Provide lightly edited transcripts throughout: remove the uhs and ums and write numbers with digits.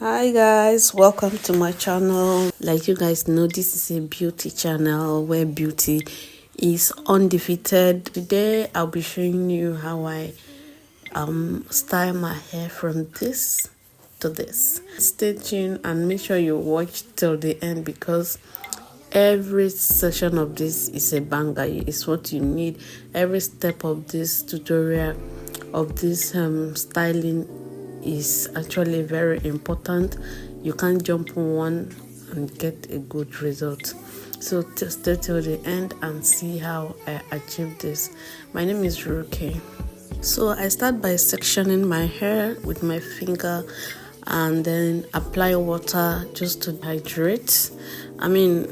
Hi guys, welcome to my channel. Like you guys know, this is a beauty channel where beauty is undefeated. Today I'll be showing you how I style my hair from this to this. Stay tuned and make sure you watch till the end because every section of this is a banger. It's what you need. Every step of this tutorial of this styling is actually very important. You can't jump on one and get a good result. So just stay till the end and see how I achieve this. My name is Ruki. So I start by sectioning my hair with my finger and then apply water just to hydrate. I mean,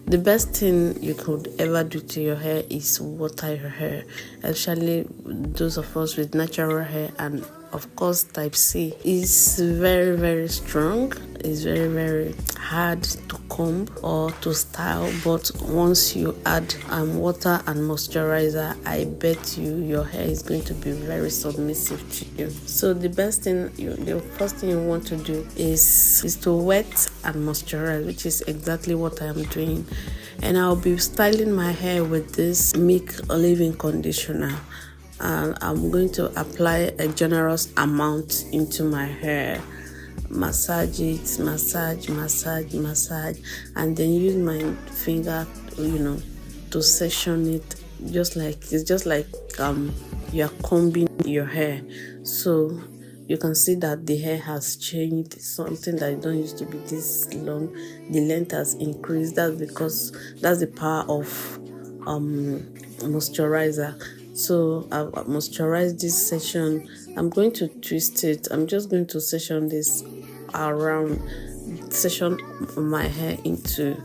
the best thing you could ever do to your hair is water your hair, especially those of us with natural hair, and of course type C is very strong. It's very hard to comb or to style, but once you add water and moisturizer, I bet you your hair is going to be very submissive to you. So the best thing, the first thing you want to do is to wet and moisturize, which is exactly what I am doing. And I'll be styling my hair with this Milk leave-in conditioner, and I'm going to apply a generous amount into my hair. Massage it, massage, and then use my finger, to section it. It's just like you're combing your hair. So you can see that the hair has changed. Something that don't used to be this long, the length has increased. That's because that's the power of moisturizer. So I've moisturized this section. I'm going to twist it. I'm just going to section this around, section my hair into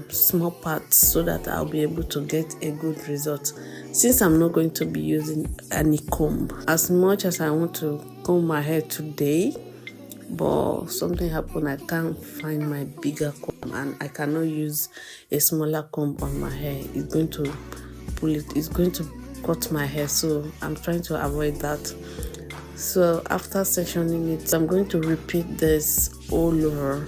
small parts so that I'll be able to get a good result. Since I'm not going to be using any comb, as much as I want to comb my hair today, but something happened, I can't find my bigger comb and I cannot use a smaller comb on my hair. It's going to pull it, it's going to cut my hair, so I'm trying to avoid that. So after sectioning it, I'm going to repeat this all over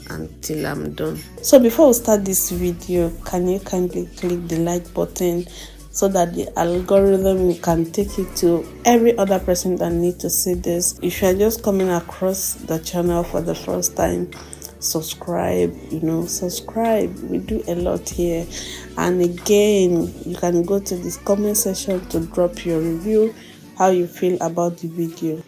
until I'm done. So before we start this video, can you kindly click the like button so that the algorithm can take it to every other person that needs to see this. If you're just coming across the channel for the first time, subscribe. Subscribe. We do a lot here. And again, you can go to this comment section to drop your review, how you feel about the video.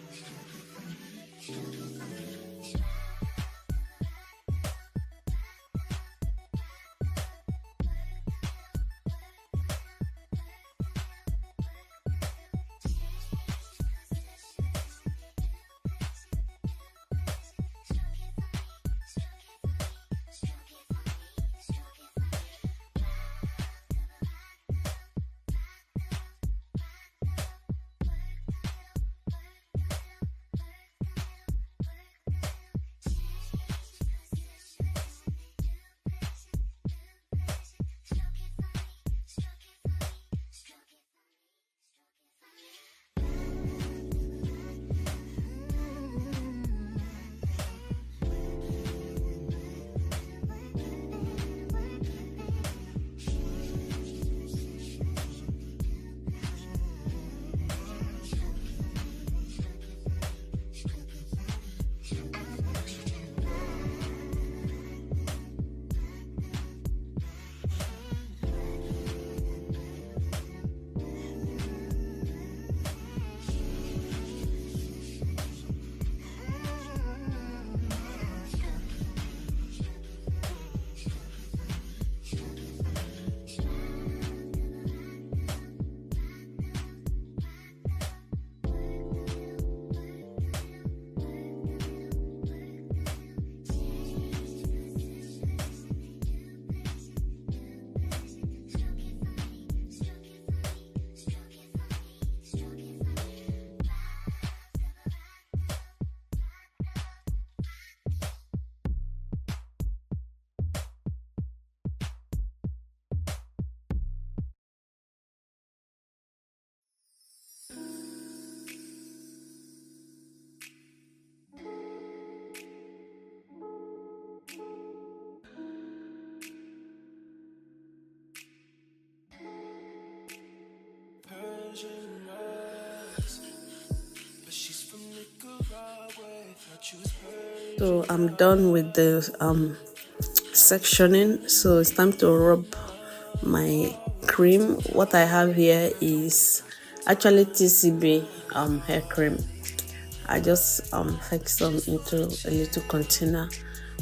So I'm done with the sectioning, so it's time to rub my cream. What I have here is actually TCB hair cream. I just fix some into a little container.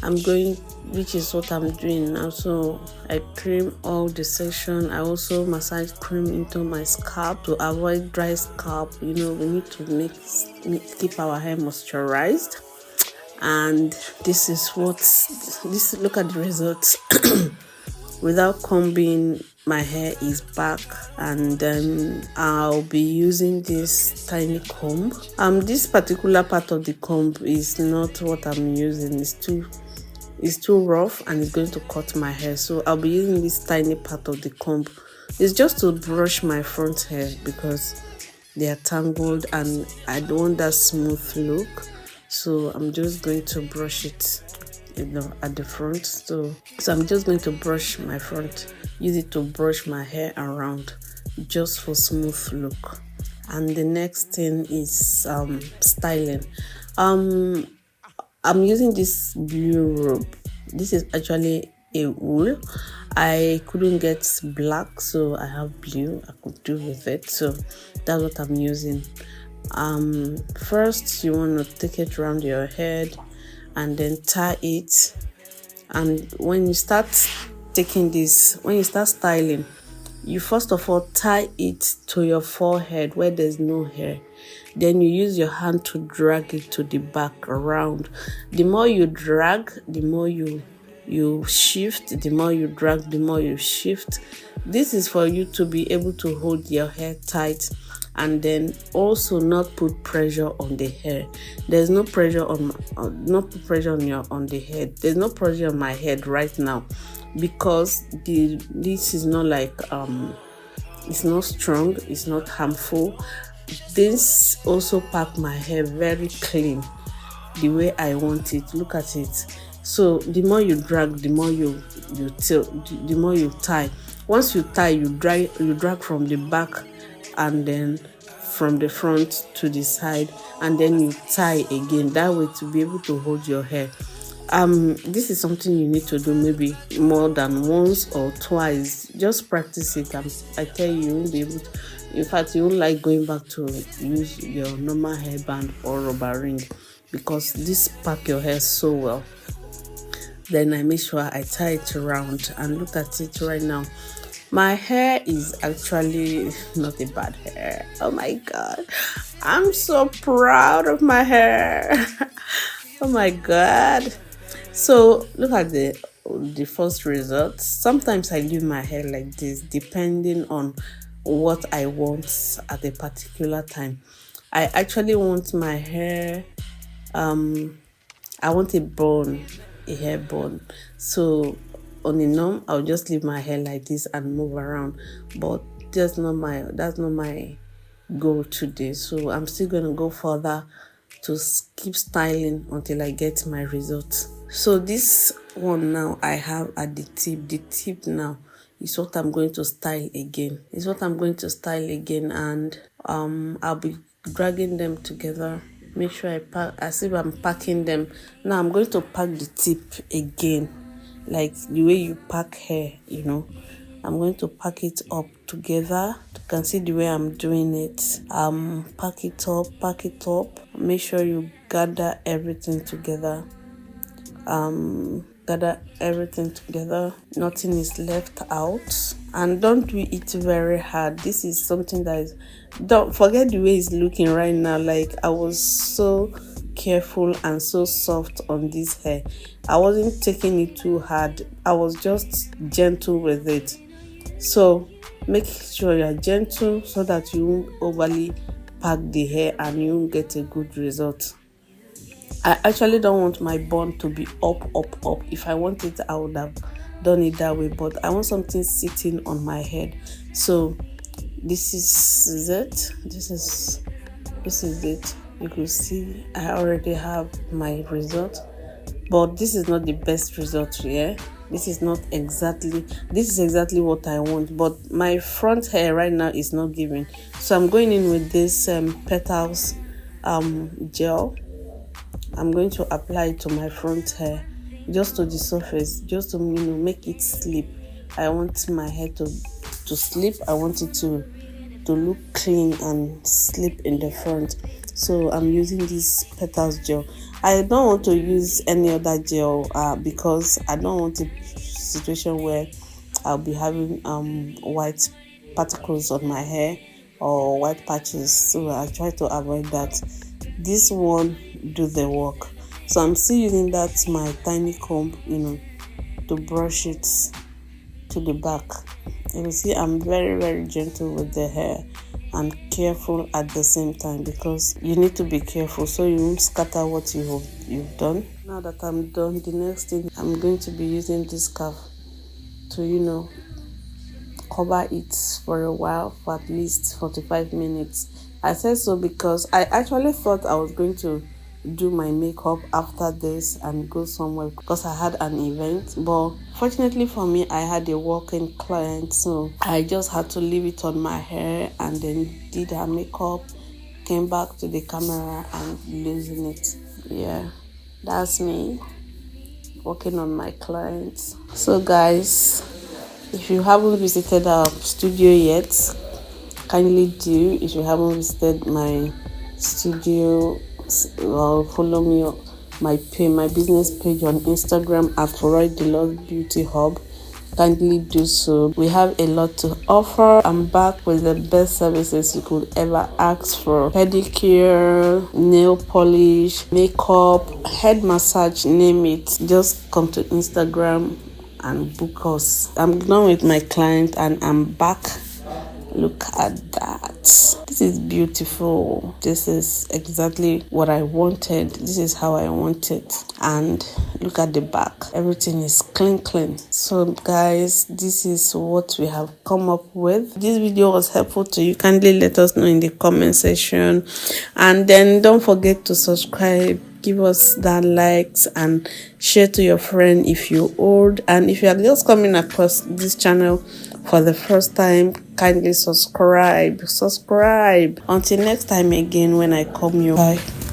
I'm going, which is what I'm doing now. So I cream all the section. I also massage cream into my scalp to avoid dry scalp. You know, we need to keep our hair moisturized. And this is what this, look at the results. Without combing, my hair is back, and then I'll be using this tiny comb. This particular part of the comb is not what I'm using. It's too rough and it's going to cut my hair, so I'll be using this tiny part of the comb. It's just to brush my front hair because they are tangled and I don't want that smooth look. So I'm just going to brush it, you know, at the front. So I'm just going to brush my front, use it to brush my hair around just for smooth look. And the next thing is styling. I'm using this blue robe. This is actually a wool. I couldn't get black, so I have blue. I could do with it, so that's what I'm using. First you want to take it around your head and then tie it. And when you start styling, you first of all tie it to your forehead where there's no hair. Then you use your hand to drag it to the back around. The more you drag, the more you shift. The more you drag, the more you shift. This is for you to be able to hold your hair tight and then also not put pressure on the hair. There's no pressure on the head. There's no pressure on my head right now because this is not like it's not strong, it's not harmful. This also pack my hair very clean the way I want it. Look at it. So the more you drag, the more you tilt, the more you tie. Once you tie, you drag from the back and then from the front to the side, and then you tie again, that way to be able to hold your hair. This is something you need to do maybe more than once or twice. Just practice it, and I tell you, you won't be able to, in fact, you won't like going back to use your normal hairband or rubber ring because this pack your hair so well. Then I make sure I tie it around, and look at it right now. My hair is actually not a bad hair. Oh my god, I'm so proud of my hair. Oh my god. So look at the first results. Sometimes I leave my hair like this depending on what I want at a particular time. I actually want my hair, I want a hair bun. So on a norm, I'll just leave my hair like this and move around. But that's not my goal today. So I'm still gonna go further to keep styling until I get my results. So this one now I have at the tip. The tip now is what I'm going to style again. And I'll be dragging them together. Make sure I pack as if I'm packing them. Now I'm going to pack the tip again, like the way you pack hair, you know. I'm going to pack it up together. You can see the way I'm doing it. Pack it up. Make sure you gather everything together. Nothing is left out, and don't do it very hard. This is something that is, don't forget the way it's looking right now. Like I was so careful and so soft on this hair. I wasn't taking it too hard. I was just gentle with it. So make sure you're gentle so that you won't overly pack the hair and you won't get a good result. I actually don't want my bun to be up. If I want it, I would have done it that way, but I want something sitting on my head. So this is it. This is it. You can see I already have my result, but this is not the best result here. this is exactly what I want, but my front hair right now is not giving. So I'm going in with this petals gel. I'm going to apply it to my front hair, just to the surface, just to make it sleep. I want my hair to sleep. I want it to look clean and sleep in the front. So I'm using this petals gel. I don't want to use any other gel because I don't want a situation where I'll be having white particles on my hair or white patches, so I try to avoid that. This one do the work. So I'm still using that my tiny comb, to brush it to the back. You see, I'm very, very gentle with the hair and careful at the same time, because you need to be careful so you won't scatter what you've done. Now that I'm done, the next thing, I'm going to be using this scarf to cover it for a while, for at least 45 minutes. I said so because I actually thought I was going to do my makeup after this and go somewhere because I had an event, but fortunately for me, I had a walk-in client, so I just had to leave it on my hair and then did her makeup, came back to the camera and losing it. Yeah, that's me working on my clients. So guys, if you haven't visited our studio yet, kindly do. If you haven't visited my studio, follow me on my business page on Instagram at Verydakman Beauty Hub. Kindly do so. We have a lot to offer. I'm back with the best services you could ever ask for: pedicure, nail polish, makeup, head massage, name it. Just come to Instagram and book us. I'm done with my client and I'm back. Look at that. This is beautiful. This is exactly what I wanted. This is how I want it. And look at the back. Everything is clean. So guys, this is what we have come up with. This video was helpful to you. Kindly let us know in the comment section. And then don't forget to subscribe. Give us that likes and share to your friend if you're old. And if you are just coming across this channel for the first time, kindly subscribe. Until next time again when I come your way. Bye.